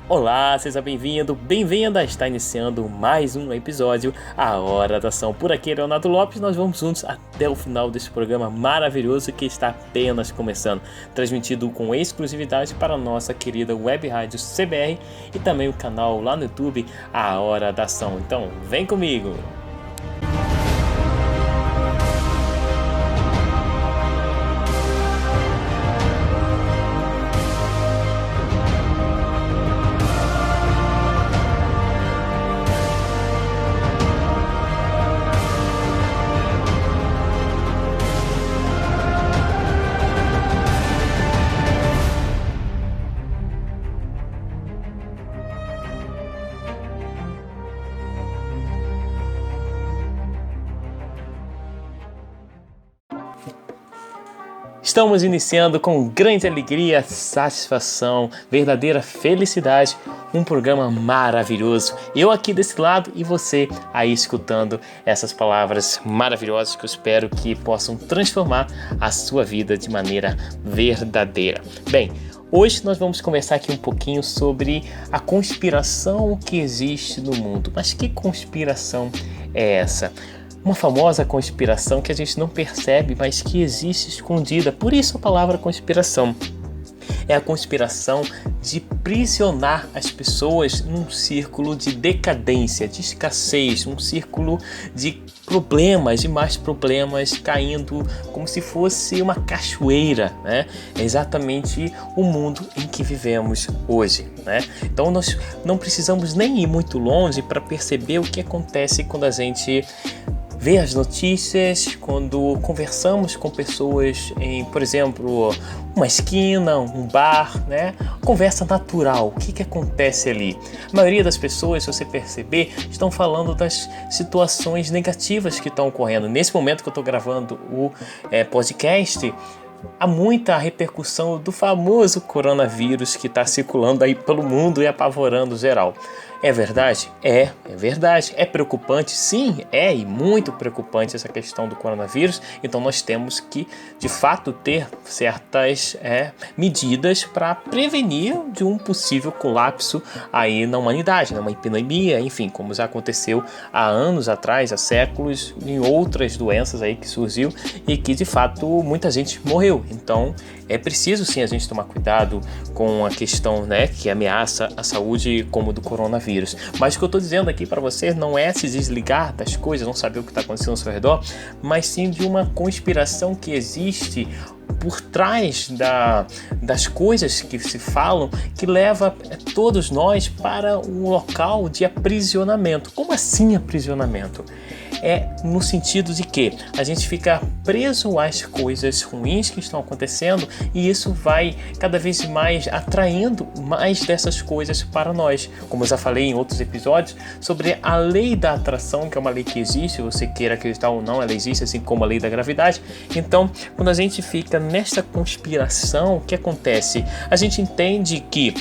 Olá, seja bem-vindo, bem-vinda, está iniciando mais um episódio, A Hora da Ação. Por aqui, Leonardo Lopes, nós vamos juntos até o final desse programa maravilhoso que está apenas começando, transmitido com exclusividade para a nossa querida web rádio CBR e também o canal lá no YouTube, A Hora da Ação. Então, vem comigo! Estamos iniciando com grande alegria, satisfação, verdadeira felicidade, um programa maravilhoso. Eu aqui desse lado e você aí escutando essas palavras maravilhosas que eu espero que possam transformar a sua vida de maneira verdadeira. Bem, hoje nós vamos conversar aqui um pouquinho sobre a conspiração que existe no mundo. Mas que conspiração é essa? Uma famosa conspiração que a gente não percebe, mas que existe escondida. Por isso a palavra conspiração. É a conspiração de prisionar as pessoas num círculo de decadência, de escassez, um círculo de problemas e mais problemas caindo como se fosse uma cachoeira, né? É exatamente o mundo em que vivemos hoje, né? Então nós não precisamos nem ir muito longe para perceber o que acontece quando a gente vê as notícias, quando conversamos com pessoas em, por exemplo, uma esquina, um bar, né? Conversa natural, o que acontece ali? A maioria das pessoas, se você perceber, estão falando das situações negativas que estão ocorrendo. Nesse momento que eu estou gravando o podcast, há muita repercussão do famoso coronavírus que está circulando aí pelo mundo e apavorando geral. É verdade? É verdade. É preocupante? Sim, e muito preocupante essa questão do coronavírus. Então nós temos que, de fato, ter certas medidas para prevenir de um possível colapso aí na humanidade, né? Uma epidemia, enfim, como já aconteceu há anos atrás, há séculos, em outras doenças aí que surgiu e que, de fato, muita gente morreu. Então é preciso sim a gente tomar cuidado com a questão, né, que ameaça a saúde como do coronavírus. Mas o que eu estou dizendo aqui para você não é se desligar das coisas, não saber o que está acontecendo ao seu redor, mas sim de uma conspiração que existe por trás das coisas que se falam, que leva todos nós para um local de aprisionamento. Como assim aprisionamento? É no sentido de que a gente fica preso às coisas ruins que estão acontecendo e isso vai cada vez mais atraindo mais dessas coisas para nós. Como eu já falei em outros episódios sobre a lei da atração, que é uma lei que existe, você queira acreditar ou não, ela existe assim como a lei da gravidade. Então, quando a gente fica nessa conspiração, o que acontece? A gente entende que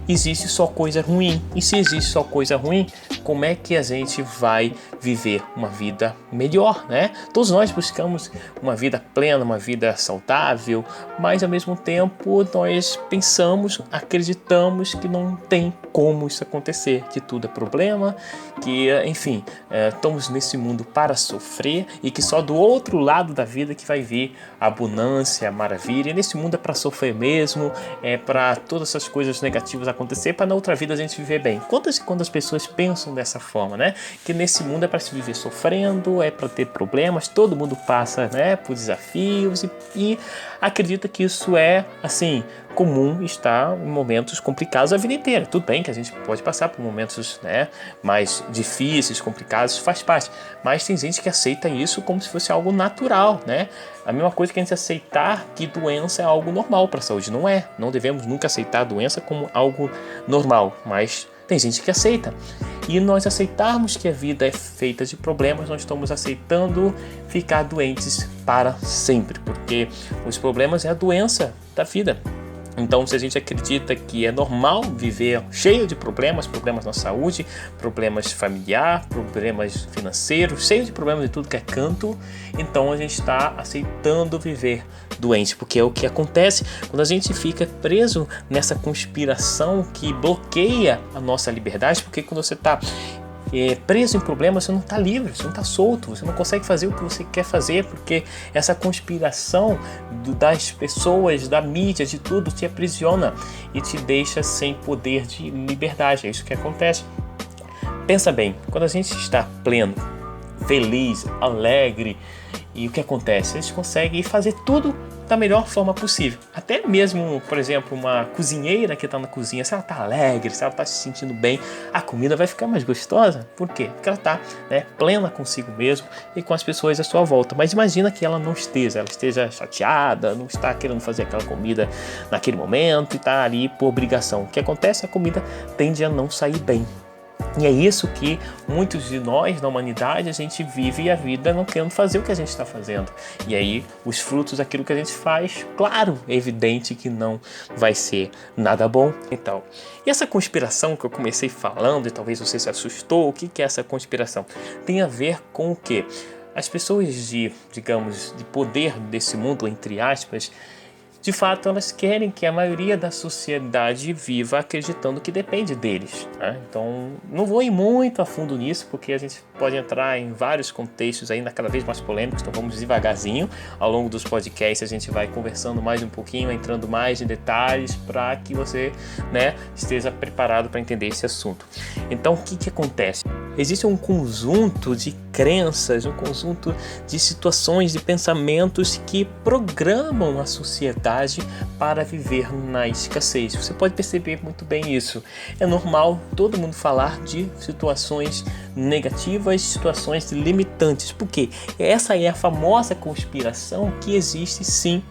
existe só coisa ruim. E se existe só coisa ruim, como é que a gente vai viver uma vida melhor, né? Todos nós buscamos uma vida plena, uma vida saudável, mas ao mesmo tempo nós pensamos, acreditamos que não tem como isso acontecer, que tudo é problema, que, enfim, estamos nesse mundo para sofrer e que só do outro lado da vida que vai vir a abundância, a maravilha. E nesse mundo é para sofrer mesmo, é para todas essas coisas negativas acontecer, para na outra vida a gente viver bem. Quantas e quantas pessoas pensam dessa forma, né? Que nesse mundo é para se viver sofrendo, é para ter problemas, todo mundo passa, né, por desafios e acredita que isso é, assim, comum estar em momentos complicados a vida inteira. Tudo bem que a gente pode passar por momentos, né, mais difíceis, complicados, faz parte. Mas tem gente que aceita isso como se fosse algo natural, né? A mesma coisa que a gente aceitar que doença é algo normal para a saúde. Não é. Não devemos nunca aceitar a doença como algo normal, mas tem gente que aceita. E nós aceitarmos que a vida é feita de problemas, nós estamos aceitando ficar doentes para sempre, porque os problemas é a doença da vida. Então, se a gente acredita que é normal viver cheio de problemas na saúde, problemas familiares, problemas financeiros, cheio de problemas de tudo que é canto, então a gente está aceitando viver doente, porque é o que acontece quando a gente fica preso nessa conspiração que bloqueia a nossa liberdade, porque quando você está preso em problemas, você não está livre, você não está solto, você não consegue fazer o que você quer fazer, porque essa conspiração das pessoas, da mídia, de tudo, te aprisiona e te deixa sem poder de liberdade. É isso que acontece. Pensa bem, quando a gente está pleno, feliz, alegre, e o que acontece? A gente consegue fazer tudo da melhor forma possível. Até mesmo, por exemplo, uma cozinheira que está na cozinha, se ela está alegre, se ela está se sentindo bem, a comida vai ficar mais gostosa. Por quê? Porque ela está plena consigo mesmo e com as pessoas à sua volta. Mas imagina que ela esteja chateada, não está querendo fazer aquela comida naquele momento e está ali por obrigação. O que acontece? A comida tende a não sair bem. E é isso que muitos de nós, na humanidade, a gente vive a vida não querendo fazer o que a gente está fazendo. E aí, os frutos daquilo que a gente faz, claro, é evidente que não vai ser nada bom. Então, e essa conspiração que eu comecei falando, e talvez você se assustou, o que é essa conspiração? Tem a ver com o quê? As pessoas de poder desse mundo, entre aspas, de fato, elas querem que a maioria da sociedade viva acreditando que depende deles, né? Então, não vou ir muito a fundo nisso, porque a gente pode entrar em vários contextos ainda cada vez mais polêmicos, então vamos devagarzinho. Ao longo dos podcasts a gente vai conversando mais um pouquinho, entrando mais em detalhes para que você, esteja preparado para entender esse assunto. Então, o que acontece? Existe um conjunto de crenças, um conjunto de situações, de pensamentos que programam a sociedade para viver na escassez. Você pode perceber muito bem isso. É normal todo mundo falar de situações negativas, situações limitantes. Por quê? Essa é a famosa conspiração que existe sim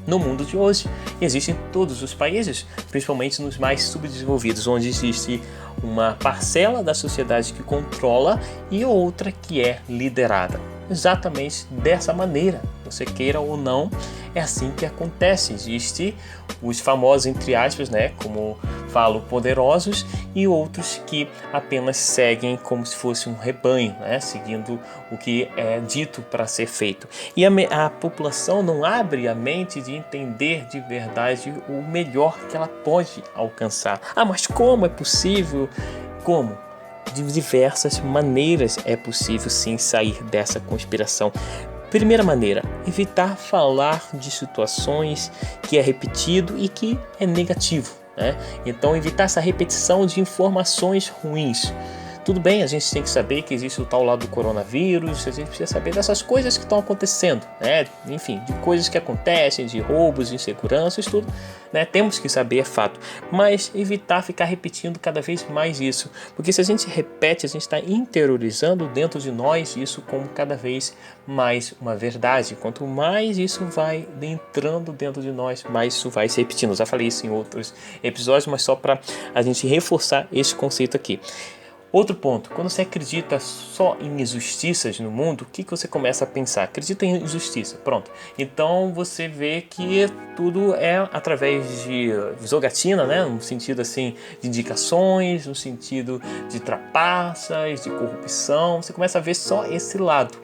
no mundo de hoje. Existe em todos os países, principalmente nos mais subdesenvolvidos, onde existe uma parcela da sociedade que controla e outra que é liderada. Exatamente dessa maneira, você queira ou não, é assim que acontece. Existe os famosos, entre aspas, como falo, poderosos, e outros que apenas seguem como se fosse um rebanho, seguindo o que é dito para ser feito. E a população não abre a mente de entender de verdade o melhor que ela pode alcançar. Mas como é possível? Como? De diversas maneiras é possível sim sair dessa conspiração. Primeira maneira, evitar falar de situações que é repetido e que é negativo, Então evitar essa repetição de informações ruins. Tudo bem, a gente tem que saber que existe o tal lado do coronavírus, a gente precisa saber dessas coisas que estão acontecendo, Enfim, de coisas que acontecem, de roubos, de inseguranças, tudo, Temos que saber, é fato, mas evitar ficar repetindo cada vez mais isso, porque se a gente repete, a gente está interiorizando dentro de nós isso como cada vez mais uma verdade. Quanto mais isso vai entrando dentro de nós, mais isso vai se repetindo. Eu já falei isso em outros episódios, mas só para a gente reforçar esse conceito aqui. Outro ponto, quando você acredita só em injustiças no mundo, o que você começa a pensar? Acredita em injustiça, pronto. Então você vê que tudo é através de jogatina, no sentido assim de indicações, no sentido de trapaças, de corrupção. Você começa a ver só esse lado.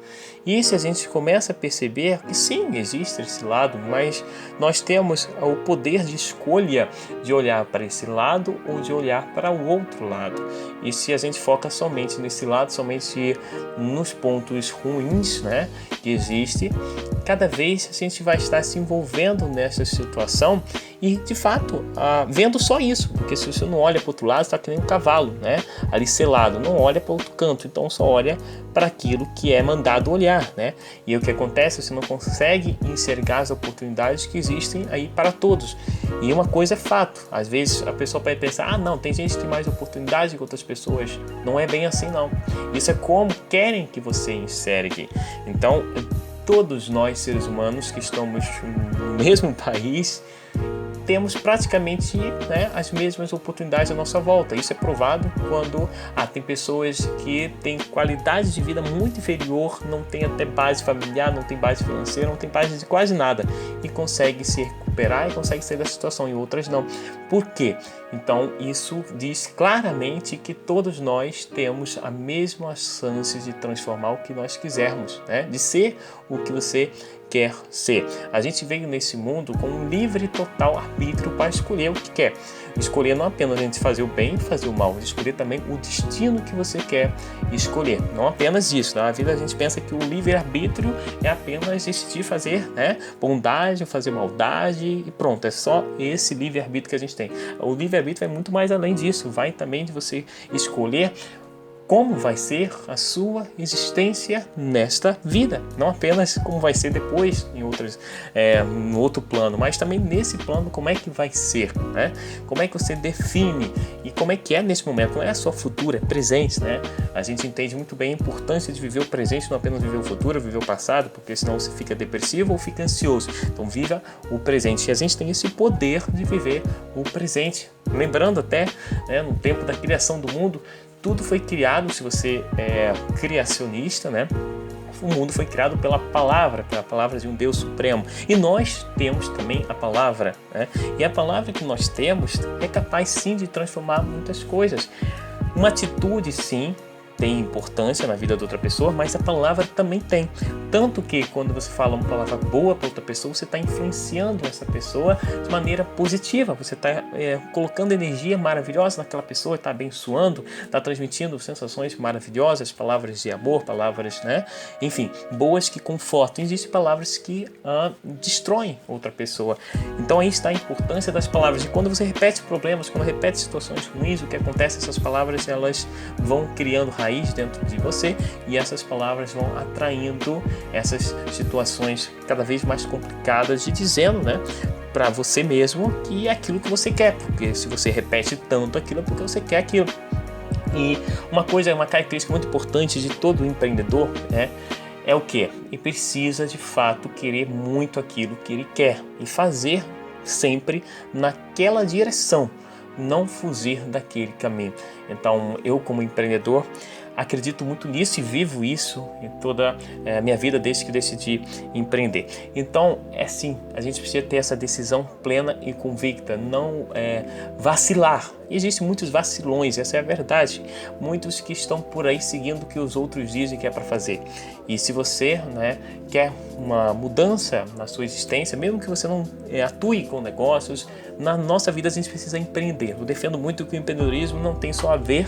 E se a gente começa a perceber que sim, existe esse lado, mas nós temos o poder de escolha de olhar para esse lado ou de olhar para o outro lado. E se a gente foca somente nesse lado, somente nos pontos ruins, que existe, cada vez a gente vai estar se envolvendo nessa situação e, de fato, vendo só isso. Porque se você não olha para o outro lado, está que nem um cavalo, ali selado, não olha para outro canto, então só olha para aquilo que é mandado olhar, E o que acontece? Você não consegue enxergar as oportunidades que existem aí para todos. E uma coisa é fato, às vezes a pessoa pode pensar, não, tem gente que tem mais oportunidade que outras pessoas. Não é bem assim, não. Isso é como querem que você enxergue. Então, todos nós, seres humanos que estamos no mesmo país, temos praticamente, né, as mesmas oportunidades à nossa volta. Isso é provado quando tem pessoas que têm qualidade de vida muito inferior, não tem até base familiar, não tem base financeira, não tem base de quase nada e consegue se recuperar e consegue sair da situação, e outras não. Por quê? Então isso diz claramente que todos nós temos a mesma chance de transformar o que nós quisermos, né? De ser o que você quer ser. A gente veio nesse mundo com um livre e total arbítrio para escolher o que quer. Escolher não apenas a gente fazer o bem e fazer o mal, escolher também o destino que você quer escolher. Não apenas isso. Na vida a gente pensa que o livre arbítrio é apenas decidir fazer, né, bondade, fazer maldade e pronto. É só esse livre arbítrio que a gente tem. O livre arbítrio vai muito mais além disso. Vai também de você escolher como vai ser a sua existência nesta vida, não apenas como vai ser depois em outro plano, mas também nesse plano como é que vai ser, né? Como é que você define e como é que é nesse momento, não é só futuro, é presente, né? A gente entende muito bem a importância de viver o presente, não apenas viver o futuro, viver o passado, porque senão você fica depressivo ou fica ansioso. Então viva o presente, e a gente tem esse poder de viver o presente, lembrando até, né, no tempo da criação do mundo, tudo foi criado, se você é criacionista, né? O mundo foi criado pela palavra de um Deus supremo. E nós temos também a palavra, né? E a palavra que nós temos é capaz sim de transformar muitas coisas. Uma atitude, sim, tem importância na vida de outra pessoa, mas a palavra também tem. Tanto que quando você fala uma palavra boa para outra pessoa, você está influenciando essa pessoa de maneira positiva. Você está colocando energia maravilhosa naquela pessoa, está abençoando, está transmitindo sensações maravilhosas, palavras de amor, palavras, né, enfim, boas que confortam. Existem palavras que destroem outra pessoa. Então aí está a importância das palavras. E quando você repete problemas, quando repete situações ruins, o que acontece? Essas palavras, elas vão criando raiz dentro de você, e essas palavras vão atraindo essas situações cada vez mais complicadas, e dizendo, né, para você mesmo que é aquilo que você quer, porque se você repete tanto aquilo é porque você quer aquilo. E uma característica muito importante de todo empreendedor, né, é o que? Ele precisa de fato querer muito aquilo que ele quer e fazer sempre naquela direção, não fugir daquele caminho. Então eu, como empreendedor, acredito muito nisso e vivo isso em toda a minha vida desde que decidi empreender. Então, sim, a gente precisa ter essa decisão plena e convicta, não vacilar. E existem muitos vacilões, essa é a verdade. Muitos que estão por aí seguindo o que os outros dizem que é para fazer. E se você, né, quer uma mudança na sua existência, mesmo que você não atue com negócios, na nossa vida a gente precisa empreender. Eu defendo muito que o empreendedorismo não tem só a ver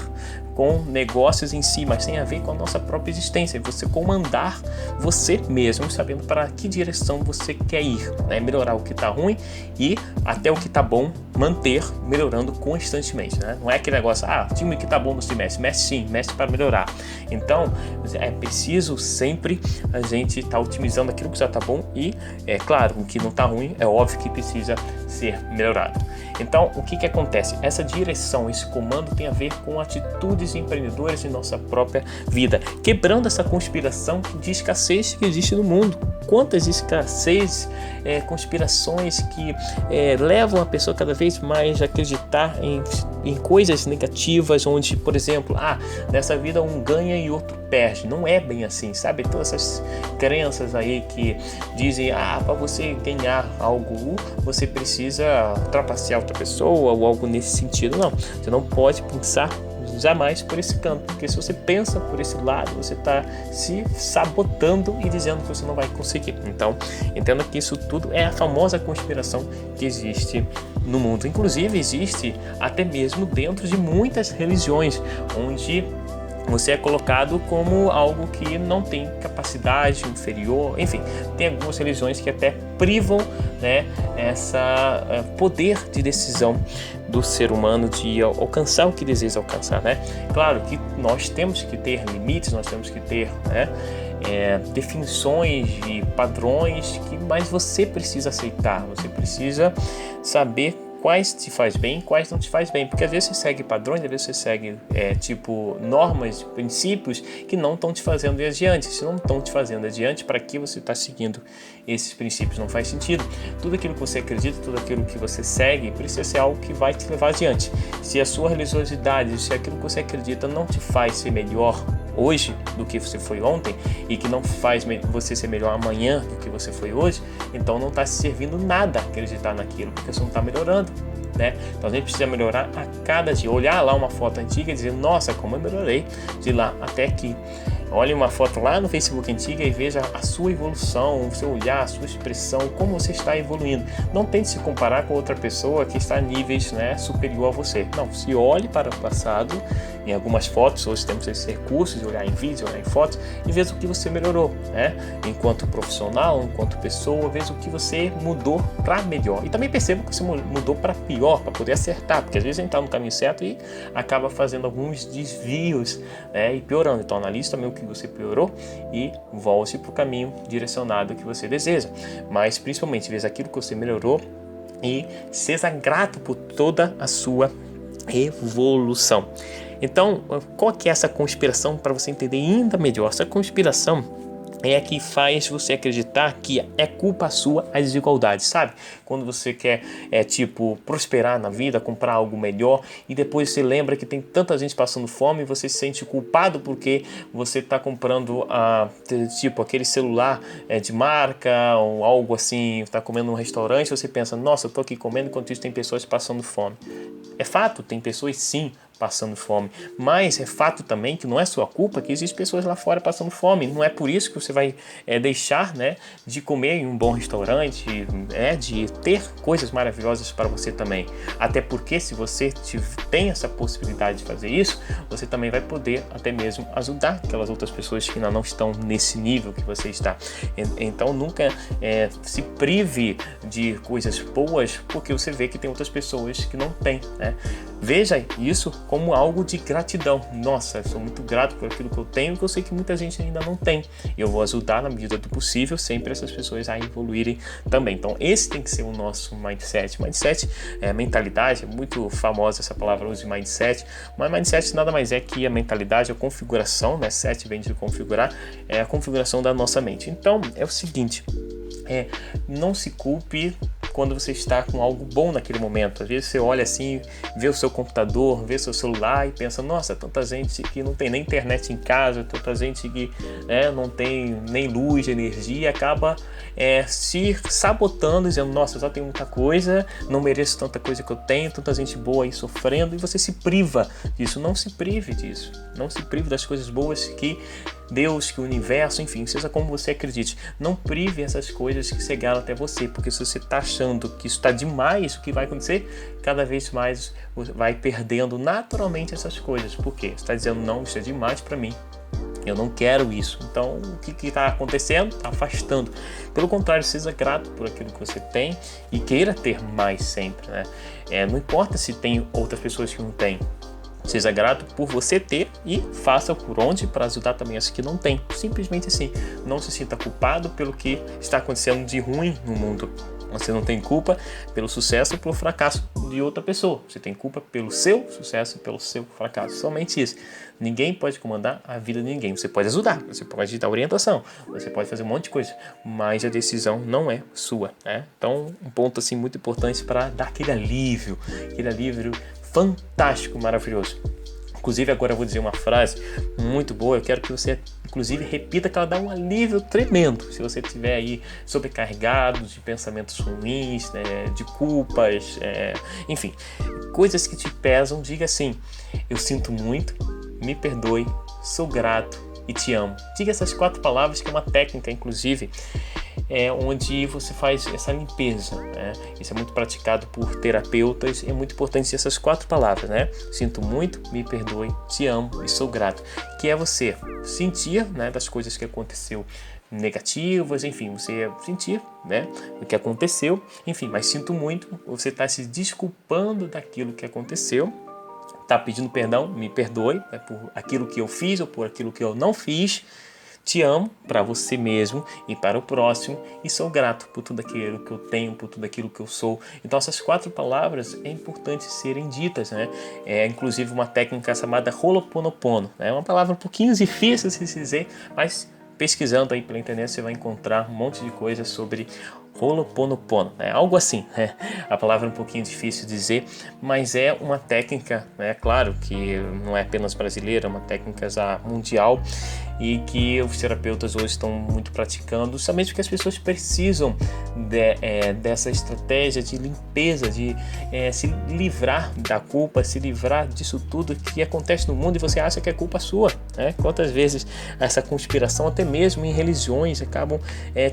com negócios em si, mas tem a ver com a nossa própria existência. Você comandar você mesmo, sabendo para que direção você quer ir, né? Melhorar o que está ruim e até o que está bom, manter melhorando constantemente, né? Não é aquele negócio, o time que está bom não se mexe. Mexe sim, mexe para melhorar. Então, é preciso sempre a gente estar otimizando aquilo que já está bom e, claro, o que não está ruim, é óbvio que precisa ser melhorado. Então, o que acontece? Essa direção, esse comando tem a ver com atitudes empreendedoras em nossa própria vida, quebrando essa conspiração de escassez que existe no mundo. Quantas escassez, conspirações que levam a pessoa cada vez mais a acreditar em coisas negativas, onde, por exemplo, nessa vida um ganha e outro perde. Não é bem assim, sabe? Todas essas crenças aí que dizem, para você ganhar algo, você precisa trapacear outra pessoa ou algo nesse sentido. Não, você não pode pensar jamais por esse canto, porque se você pensa por esse lado, você está se sabotando e dizendo que você não vai conseguir. Então, entenda que isso tudo é a famosa conspiração que existe no mundo. Inclusive, existe até mesmo dentro de muitas religiões, onde você é colocado como algo que não tem capacidade, inferior, enfim, tem algumas religiões que até privam, né, essa poder de decisão do ser humano de alcançar o que deseja alcançar, né? Claro que nós temos que ter limites, nós temos que ter, né, definições e padrões, mas você precisa aceitar, você precisa saber quais te faz bem, quais não te faz bem, porque às vezes você segue padrões, às vezes você segue normas, princípios que não estão te fazendo ir adiante. Se não estão te fazendo adiante, para que você está seguindo esses princípios? Não faz sentido. Tudo aquilo que você acredita, tudo aquilo que você segue, precisa ser algo que vai te levar adiante. Se a sua religiosidade, se aquilo que você acredita não te faz ser melhor hoje do que você foi ontem e que não faz você ser melhor amanhã do que você foi hoje, então não está se servindo nada acreditar naquilo, porque você não está melhorando, né? Então a gente precisa melhorar a cada dia. Olhar lá uma foto antiga e dizer, nossa, como eu melhorei de lá até aqui. Olhe uma foto lá no Facebook antiga e veja a sua evolução, o seu olhar, a sua expressão, como você está evoluindo. Não tente se comparar com outra pessoa que está a níveis, né, superior a você. Não, se olhe para o passado, em algumas fotos, hoje temos esses recursos de olhar em vídeo, olhar em fotos, e veja o que você melhorou, né? Enquanto profissional, enquanto pessoa, veja o que você mudou para melhor. E também perceba que você mudou para pior, para poder acertar, porque às vezes a gente está no caminho certo e acaba fazendo alguns desvios, né, e piorando. Então analise também o que você piorou e volte para o caminho direcionado que você deseja. Mas principalmente veja aquilo que você melhorou e seja grato por toda a sua evolução. Então, qual que é essa conspiração para você entender ainda melhor? Essa conspiração é a que faz você acreditar que é culpa sua a desigualdade, sabe? Quando você quer, prosperar na vida, comprar algo melhor e depois você lembra que tem tanta gente passando fome e você se sente culpado porque você está comprando, aquele celular de marca ou algo assim, está comendo num restaurante, você pensa, nossa, eu estou aqui comendo enquanto isso tem pessoas passando fome. É fato, tem pessoas sim passando fome, mas é fato também que não é sua culpa que existem pessoas lá fora passando fome. Não é por isso que você vai deixar, né, de comer em um bom restaurante, de ter coisas maravilhosas para você também. Até porque se você tem essa possibilidade de fazer isso, você também vai poder até mesmo ajudar aquelas outras pessoas que ainda não estão nesse nível que você está. Então nunca se prive de coisas boas porque você vê que tem outras pessoas que não têm, né? Veja isso como algo de gratidão. Nossa, eu sou muito grato por aquilo que eu tenho, que eu sei que muita gente ainda não tem. E eu vou ajudar na medida do possível sempre essas pessoas a evoluírem também. Então esse tem que ser o nosso mindset. Mindset é mentalidade, é muito famosa essa palavra hoje, mindset. Mas mindset nada mais é que a mentalidade, a configuração, né? Set vem de configurar, é a configuração da nossa mente. Então é o seguinte, não se culpe quando você está com algo bom naquele momento. Às vezes você olha assim, vê o seu computador, vê o seu celular e pensa, nossa, tanta gente que não tem nem internet em casa, tanta gente que não tem nem luz, energia, e acaba se sabotando, dizendo, nossa, eu já tenho muita coisa, não mereço tanta coisa que eu tenho, tanta gente boa aí sofrendo, e você se priva disso. Não se prive disso, não se prive das coisas boas que Deus, que o universo, enfim, seja como você acredite. Não prive essas coisas que chegaram até você, porque se você está achando que isso está demais, o que vai acontecer? Cada vez mais você vai perdendo naturalmente essas coisas. Por quê? Você está dizendo, não, isso é demais para mim. Eu não quero isso. Então, o que está acontecendo? Está afastando. Pelo contrário, seja grato por aquilo que você tem e queira ter mais sempre, né? Não importa se tem outras pessoas que não têm. Seja grato por você ter e faça por onde para ajudar também as que não têm. Simplesmente assim, não se sinta culpado pelo que está acontecendo de ruim no mundo. Você não tem culpa pelo sucesso ou pelo fracasso de outra pessoa. Você tem culpa pelo seu sucesso e pelo seu fracasso. Somente isso. Ninguém pode comandar a vida de ninguém. Você pode ajudar, você pode dar orientação, você pode fazer um monte de coisa, mas a decisão não é sua, né? Então, um ponto assim muito importante para dar aquele alívio fantástico, maravilhoso. Inclusive, agora eu vou dizer uma frase muito boa. Eu quero que você, inclusive, repita, que ela dá um alívio tremendo. Se você estiver aí sobrecarregado de pensamentos ruins, né, de culpas, enfim, coisas que te pesam, diga assim: eu sinto muito, me perdoe, sou grato e te amo. Diga essas 4 palavras, que é uma técnica, inclusive, onde você faz essa limpeza, né? Isso é muito praticado por terapeutas. É muito importante essas 4 palavras, né? Sinto muito, me perdoe, te amo e sou grato. Que é você sentir, né, das coisas que aconteceu negativas, enfim, você sentir, né, o que aconteceu, enfim, mas sinto muito, você está se desculpando daquilo que aconteceu, está pedindo perdão, me perdoe, né, por aquilo que eu fiz ou por aquilo que eu não fiz. te amo para você mesmo e para o próximo e sou grato por tudo aquilo que eu tenho, por tudo aquilo que eu sou. Então essas 4 palavras é importante serem ditas, né? É inclusive uma técnica chamada Ho'oponopono. É uma palavra um pouquinho difícil de se dizer, mas pesquisando aí pela internet você vai encontrar um monte de coisas sobre Ho'oponopono, né? Algo assim, né? A palavra é um pouquinho difícil de dizer, mas é uma técnica, né? Claro que não é apenas brasileira, é uma técnica já mundial e que os terapeutas hoje estão muito praticando, justamente porque as pessoas precisam dessa estratégia de limpeza, de se livrar da culpa, se livrar disso tudo que acontece no mundo e você acha que é culpa sua, né? Quantas vezes essa conspiração, até mesmo em religiões, acabam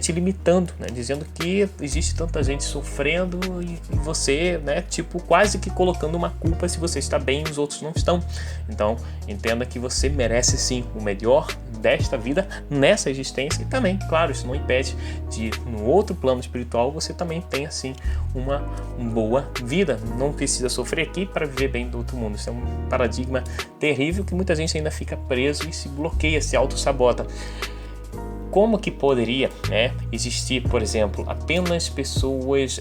te limitando, né? Dizendo que existe tanta gente sofrendo e você, né, tipo, quase que colocando uma culpa se você está bem e os outros não estão. Então, entenda que você merece sim o melhor desta vida, nessa existência, e também, claro, isso não impede de no outro plano espiritual você também tenha assim uma boa vida. Não precisa sofrer aqui para viver bem do outro mundo. Isso é um paradigma terrível que muita gente ainda fica preso e se bloqueia, se auto-sabota. Como que poderia, né, existir, por exemplo, apenas pessoas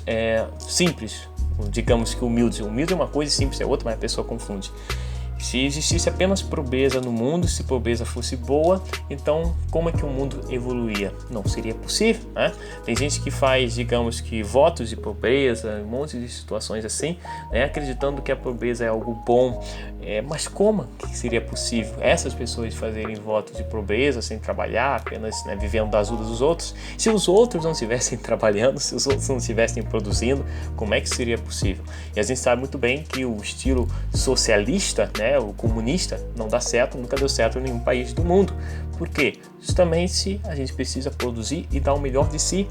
simples, digamos que humildes? Humilde é uma coisa e simples é outra, mas a pessoa confunde. Se existisse apenas pobreza no mundo, se pobreza fosse boa, então como é que o mundo evoluía? Não seria possível, né? Tem gente que faz, digamos que, votos de pobreza, um monte de situações assim, né? Acreditando que a pobreza é algo bom. Mas como que seria possível essas pessoas fazerem votos de pobreza sem trabalhar, apenas, né, vivendo da ajuda dos outros? Se os outros não estivessem trabalhando, se os outros não estivessem produzindo, como é que seria possível? E a gente sabe muito bem que o estilo socialista, né, o comunista, não dá certo, nunca deu certo em nenhum país do mundo. Por quê? Justamente a gente precisa produzir e dar o melhor de si.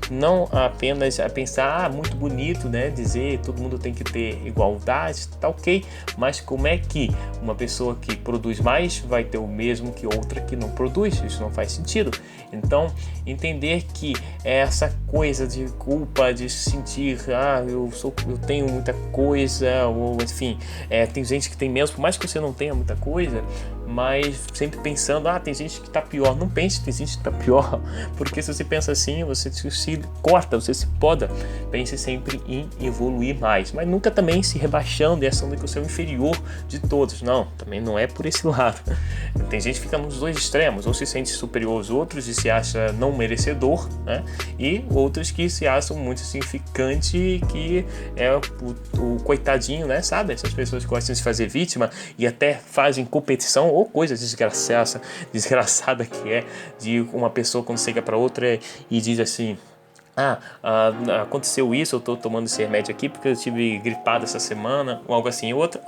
Não apenas a pensar, muito bonito, né, dizer todo mundo tem que ter igualdade, tá ok, mas como é que uma pessoa que produz mais vai ter o mesmo que outra que não produz? Isso não faz sentido. Então, entender que essa coisa de culpa, de se sentir, eu tenho muita coisa, ou enfim, tem gente que tem menos, por mais que você não tenha muita coisa, mas sempre pensando, tem gente que está pior. Não pense que tem gente que está pior, porque se você pensa assim, você se corta, você se poda. Pense sempre em evoluir mais, mas nunca também se rebaixando e achando que você é o inferior de todos. Não, também não é por esse lado. Tem gente que fica nos dois extremos, ou se sente superior aos outros e se acha não merecedor, né? E outros que se acham muito insignificante, que é o coitadinho, né? Sabe? Essas pessoas que gostam de fazer vítima e até fazem competição, ou coisa desgraçada que é de uma pessoa quando chega para outra e diz assim: aconteceu isso, eu tô tomando esse remédio aqui porque eu tive gripado essa semana, ou algo assim. Outro,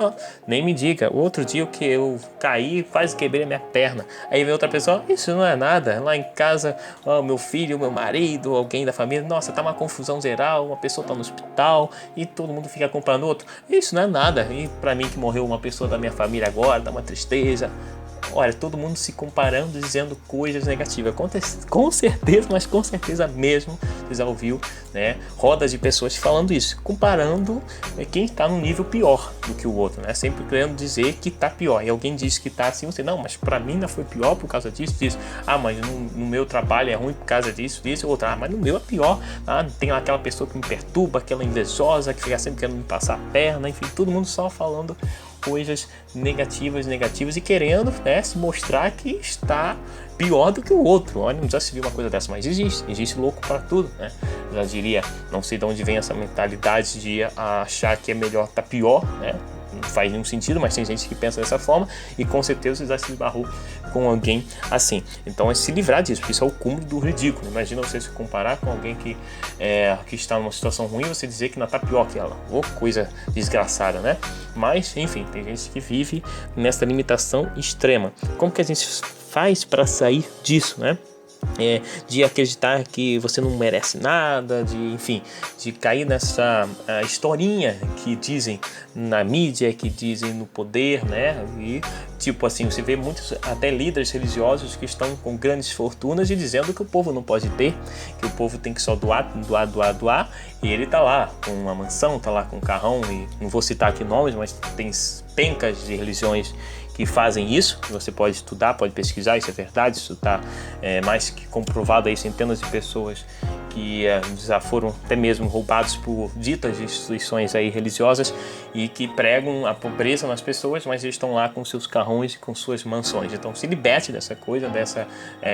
nem me diga, outro dia que eu caí, quase quebrei a minha perna. Aí vem outra pessoa: isso não é nada. Lá em casa, meu filho, meu marido, alguém da família, nossa, tá uma confusão geral, uma pessoa tá no hospital e todo mundo fica comparando outro. Isso não é nada. E pra mim que morreu uma pessoa da minha família agora, dá uma tristeza. Olha, todo mundo se comparando, dizendo coisas negativas. Com certeza, mas com certeza mesmo, você já ouviu, né, rodas de pessoas falando isso, comparando quem está num nível pior do que o outro, né? Sempre querendo dizer que está pior. E alguém diz que está assim, você, não, mas para mim não foi pior por causa disso. Mas no meu trabalho é ruim por causa disso. Outro, mas no meu é pior. Tem aquela pessoa que me perturba, aquela invejosa, que fica sempre querendo me passar a perna, enfim, todo mundo só falando coisas negativas e querendo, né, se mostrar que está pior do que o outro. Olha, não já se viu uma coisa dessa, mas existe louco para tudo, né? Já diria, não sei de onde vem essa mentalidade de achar que é melhor estar pior, né? Não faz nenhum sentido, mas tem gente que pensa dessa forma e com certeza já se esbarrou com alguém assim. Então é se livrar disso, porque isso é o cúmulo do ridículo. Imagina você se comparar com alguém que está numa situação ruim e você dizer que não está pior que ela. Coisa desgraçada, né? Mas, enfim, tem gente que vive nessa limitação extrema. Como que a gente faz para sair disso, né? De acreditar que você não merece nada, de cair nessa historinha que dizem na mídia, que dizem no poder, né? E tipo assim, você vê muitos até líderes religiosos que estão com grandes fortunas e dizendo que o povo não pode ter, que o povo tem que só doar, e ele tá lá com uma mansão, tá lá com um carrão, e não vou citar aqui nomes, mas tem pencas de religiões que fazem isso, que você pode estudar, pode pesquisar, isso é verdade, isso está mais que comprovado aí, centenas de pessoas que já foram até mesmo roubados por ditas instituições aí religiosas e que pregam a pobreza nas pessoas, mas eles estão lá com seus carrões e com suas mansões. Então se liberte dessa coisa, dessa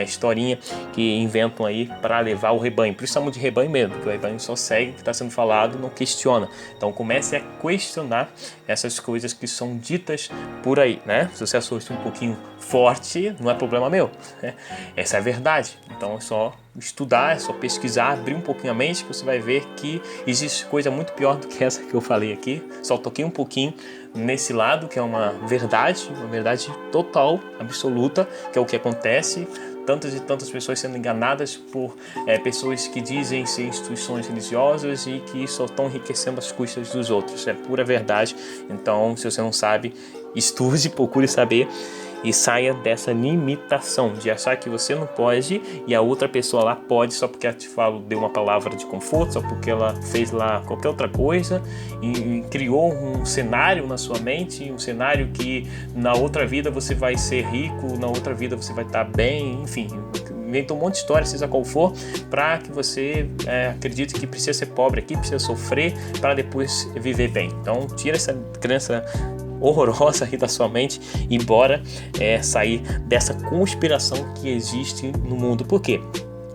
historinha que inventam aí para levar o rebanho. Por isso chamam de rebanho mesmo, porque o rebanho só segue o que está sendo falado, não questiona. Então comece a questionar essas coisas que são ditas por aí, né? Se você achou isso um pouquinho forte, não é problema meu, né? Essa é a verdade. Então é só estudar, é só pesquisar, abrir um pouquinho a mente, que você vai ver que existe coisa muito pior do que essa que eu falei aqui. Só toquei um pouquinho nesse lado, que é uma verdade total, absoluta, que é o que acontece. Tantas e tantas pessoas sendo enganadas por pessoas que dizem ser instituições religiosas e que só estão enriquecendo as custas dos outros. É pura verdade. Então, se você não sabe, estude, procure saber e saia dessa limitação de achar que você não pode e a outra pessoa lá pode só porque ela te deu uma palavra de conforto, só porque ela fez lá qualquer outra coisa e criou um cenário na sua mente, um cenário que na outra vida você vai ser rico, na outra vida você vai estar bem, enfim, inventou um monte de história, seja qual for, para que você acredite que precisa ser pobre aqui, precisa sofrer para depois viver bem. Então tira essa crença horrorosa aí da sua mente e bora sair dessa conspiração que existe no mundo. Por quê?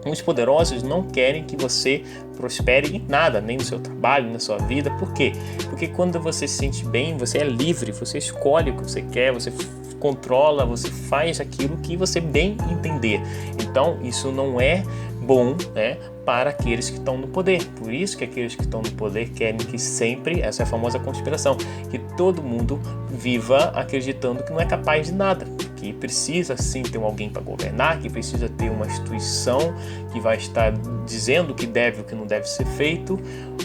Os poderosos não querem que você prospere em nada, nem no seu trabalho, na sua vida. Por quê? Porque quando você se sente bem, você é livre, você escolhe o que você quer, você controla, você faz aquilo que você bem entender. Então isso não é bom, né, para aqueles que estão no poder. Por isso que aqueles que estão no poder querem que sempre, essa é a famosa conspiração, que todo mundo viva acreditando que não é capaz de nada, que precisa sim ter alguém para governar, que precisa ter uma instituição que vai estar dizendo o que deve e o que não deve ser feito,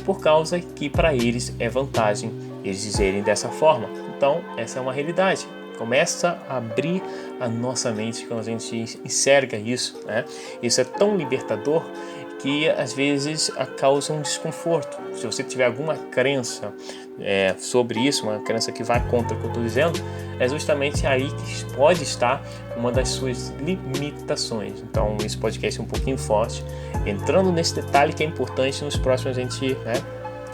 por causa que para eles é vantagem eles dizerem dessa forma. Então essa é uma realidade. Começa a abrir a nossa mente quando a gente enxerga isso, né? Isso é tão libertador que às vezes causa um desconforto. Se você tiver alguma crença sobre isso, uma crença que vai contra o que eu estou dizendo, é justamente aí que pode estar uma das suas limitações. Então esse podcast é um pouquinho forte, entrando nesse detalhe que é importante. Nos próximos a gente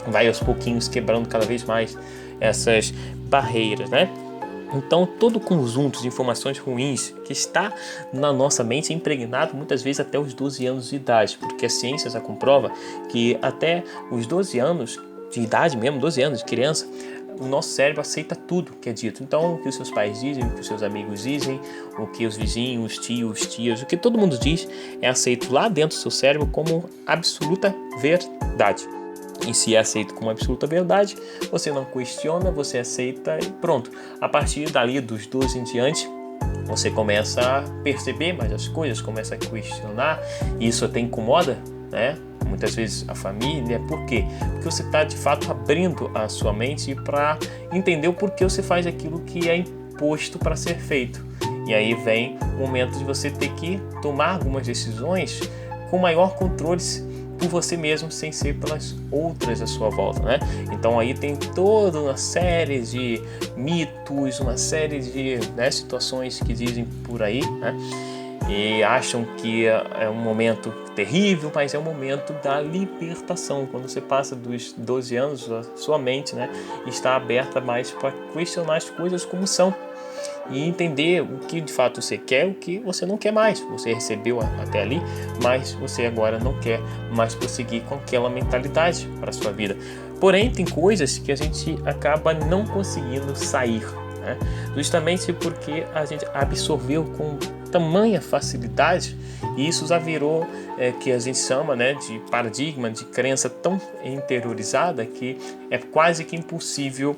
vai aos pouquinhos quebrando cada vez mais essas barreiras, né? Então, todo o conjunto de informações ruins que está na nossa mente é impregnado muitas vezes até os 12 anos de idade, porque a ciência já comprova que até os 12 anos de idade mesmo, 12 anos de criança, o nosso cérebro aceita tudo que é dito. Então, o que os seus pais dizem, o que os seus amigos dizem, o que os vizinhos, tios, tias, o que todo mundo diz é aceito lá dentro do seu cérebro como absoluta verdade. E se é aceito como absoluta verdade, você não questiona, você aceita e pronto. A partir dali, dos 12 em diante, você começa a perceber mais as coisas, começa a questionar, e isso até incomoda, né? Muitas vezes a família. Por quê? Porque você está de fato abrindo a sua mente para entender o porquê você faz aquilo que é imposto para ser feito. E aí vem o momento de você ter que tomar algumas decisões com maior controle por você mesmo, sem ser pelas outras à sua volta, né? Então aí tem toda uma série de mitos, uma série de situações que dizem por aí, né? E acham que é um momento terrível, mas é um momento da libertação. Quando você passa dos 12 anos, a sua mente, né, está aberta mais para questionar as coisas como são e entender o que de fato você quer, o que você não quer mais. Você recebeu até ali, mas você agora não quer mais prosseguir com aquela mentalidade para a sua vida. Porém, tem coisas que a gente acaba não conseguindo sair, né? Justamente porque a gente absorveu com tamanha facilidade, e isso já virou que a gente chama, né, de paradigma, de crença tão interiorizada que é quase que impossível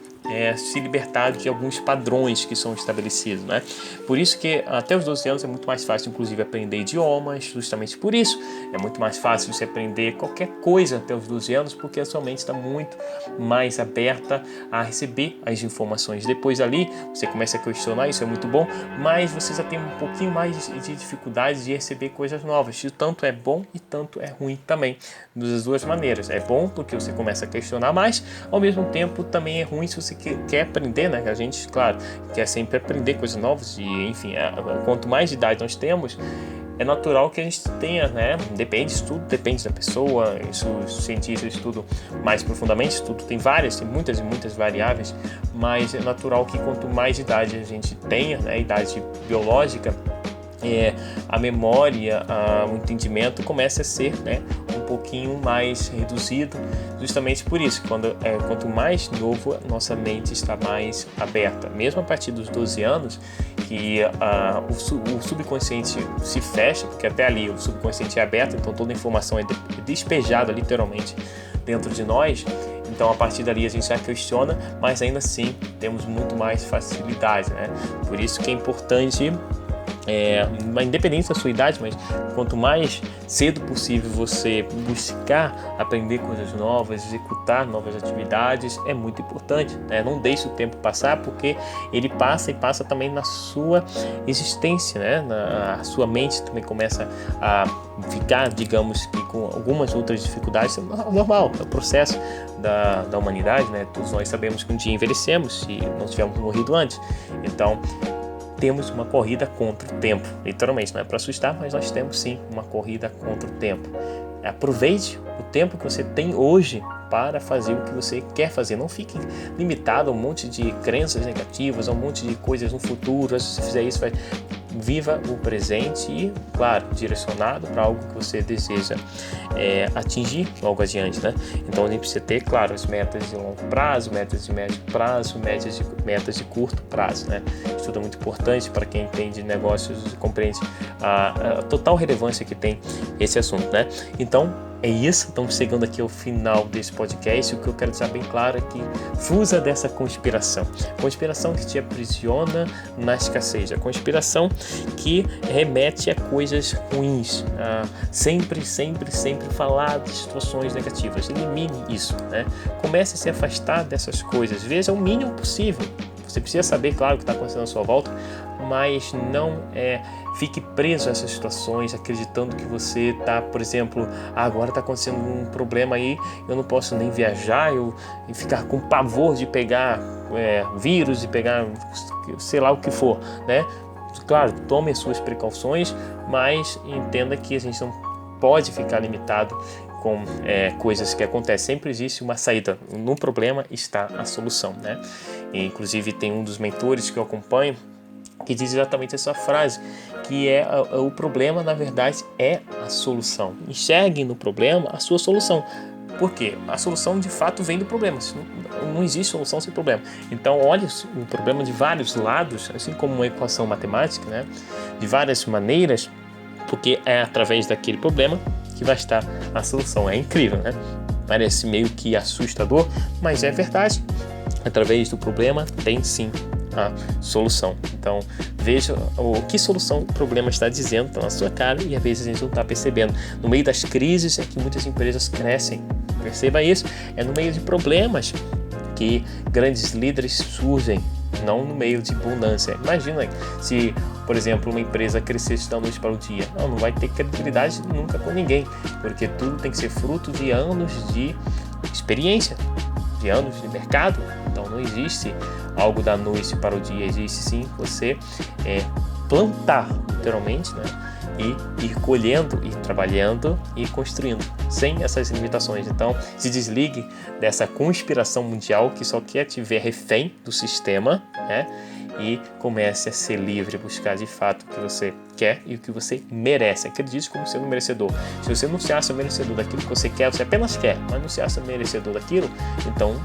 se libertar de alguns padrões que são estabelecidos, né? Por isso que até os 12 anos é muito mais fácil, inclusive, aprender idiomas, justamente por isso. É muito mais fácil você aprender qualquer coisa até os 12 anos, porque a sua mente está muito mais aberta a receber as informações. Depois ali, você começa a questionar, isso é muito bom, mas você já tem um pouquinho mais de dificuldade de receber coisas novas. E tanto é bom e tanto é ruim também, das duas maneiras. É bom porque você começa a questionar mais, ao mesmo tempo também é ruim se você você quer aprender, né? A gente, claro, quer sempre aprender coisas novas e, enfim, quanto mais de idade nós temos, é natural que a gente tenha, né? Depende da pessoa. Isso, os cientistas estudam mais profundamente. Tudo tem muitas e muitas variáveis, mas é natural que quanto mais idade a gente tenha, né? Idade biológica, a memória, o entendimento começa a ser, né, um pouquinho mais reduzido, justamente por isso, quanto mais novo, nossa mente está mais aberta. Mesmo a partir dos 12 anos, que o subconsciente se fecha, porque até ali o subconsciente é aberto, então toda a informação é despejada literalmente dentro de nós. Então, a partir dali a gente já questiona, mas ainda assim temos muito mais facilidade, né? Por isso que é importante, independente da sua idade, mas quanto mais cedo possível você buscar aprender coisas novas, executar novas atividades, é muito importante, né? Não deixe o tempo passar, porque ele passa e passa também na sua existência, né? A sua mente também começa a ficar, digamos que com algumas outras dificuldades. É normal, é o processo da humanidade, né? Todos nós sabemos que um dia envelhecemos se não tivermos morrido antes. Então, temos uma corrida contra o tempo, literalmente, não é para assustar, mas nós temos sim uma corrida contra o tempo. Aproveite o tempo que você tem hoje para fazer o que você quer fazer. Não fique limitado a um monte de crenças negativas, a um monte de coisas no futuro. Se você fizer isso, viva o presente e, claro, direcionado para algo que você deseja atingir logo adiante, né? Então a gente precisa ter, claro, as metas de longo prazo, metas de médio prazo, metas de curto prazo, né? Isso tudo é muito importante para quem entende negócios e compreende a total relevância que tem esse assunto, né? Então, é isso, estamos chegando aqui ao final desse podcast. O que eu quero deixar bem claro é que fuja dessa conspiração. Conspiração que te aprisiona na escassez. A conspiração que remete a coisas ruins. Sempre falar de situações negativas. Elimine isso, né? Comece a se afastar dessas coisas. Veja o mínimo possível. Você precisa saber, claro, o que está acontecendo à sua volta, mas não fique preso a essas situações, acreditando que você está, por exemplo, agora está acontecendo um problema aí, eu não posso nem viajar, e ficar com pavor de pegar vírus, de pegar sei lá o que for, né? Claro, tome as suas precauções, mas entenda que a gente não pode ficar limitado com coisas que acontecem. Sempre existe uma saída. No problema está a solução, né? E, inclusive, tem um dos mentores que eu acompanho que diz exatamente essa frase, que o problema, na verdade, é a solução. Enxergue no problema a sua solução. Por quê? A solução, de fato, vem do problema. Não existe solução sem problema. Então, olhe o problema de vários lados, assim como uma equação matemática, né? De várias maneiras, porque é através daquele problema que vai estar a solução. É incrível, né? Parece meio que assustador, mas é verdade. Através do problema tem sim a solução. Então, veja que solução o problema está dizendo, está na sua cara, e às vezes a gente não está percebendo. No meio das crises é que muitas empresas crescem. Perceba isso. É no meio de problemas que grandes líderes surgem, não no meio de abundância. Imagina se, por exemplo, uma empresa crescesse da noite para o dia. Não vai ter credibilidade nunca com ninguém, porque tudo tem que ser fruto de anos de experiência, de anos de mercado. Então não existe algo da noite para o dia, existe sim você plantar, literalmente, né? E ir colhendo, ir trabalhando e construindo, sem essas limitações. Então, se desligue dessa conspiração mundial que só quer te ver refém do sistema, né? E comece a ser livre, buscar de fato o que você quer e o que você merece. Acredite como sendo merecedor. Se você não se acha merecedor daquilo que você quer, você apenas quer, mas não se acha merecedor daquilo, então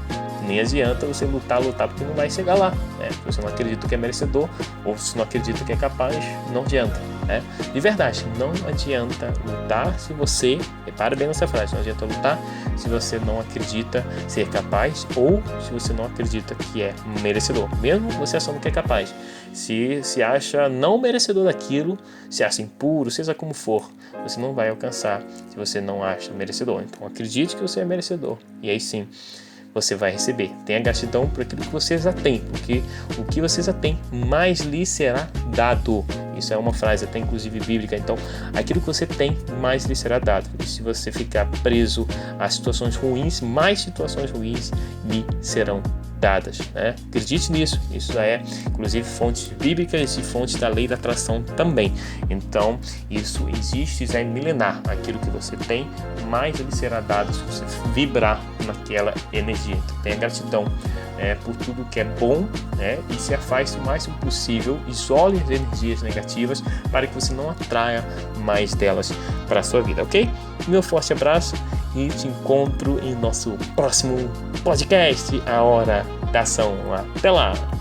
nem adianta você lutar, porque não vai chegar lá, né? Se você não acredita que é merecedor, ou se não acredita que é capaz, não adianta, né? De verdade, não adianta lutar se você, repare bem nessa frase, não adianta lutar se você não acredita ser capaz, ou se você não acredita que é merecedor, mesmo você achando que é capaz. Se acha não merecedor daquilo, se acha impuro, seja como for, você não vai alcançar se você não acha merecedor. Então acredite que você é merecedor, e aí sim você vai receber. Tenha gratidão por aquilo que você já tem, porque o que você já tem, mais lhe será dado. Isso é uma frase até inclusive bíblica. Então, aquilo que você tem, mais lhe será dado. E se você ficar preso a situações ruins, mais situações ruins lhe serão dadas, né? Acredite nisso, isso é inclusive fontes bíblicas e fontes da lei da atração também. Então isso existe, isso é milenar. Aquilo que você tem, mais ele será dado se você vibrar naquela energia. Então, tenha gratidão por tudo que é bom, né? E se afaste o máximo possível, isole as energias negativas para que você não atraia mais delas para a sua vida, ok? Meu forte abraço e te encontro em nosso próximo podcast, A Hora da Ação. Até lá!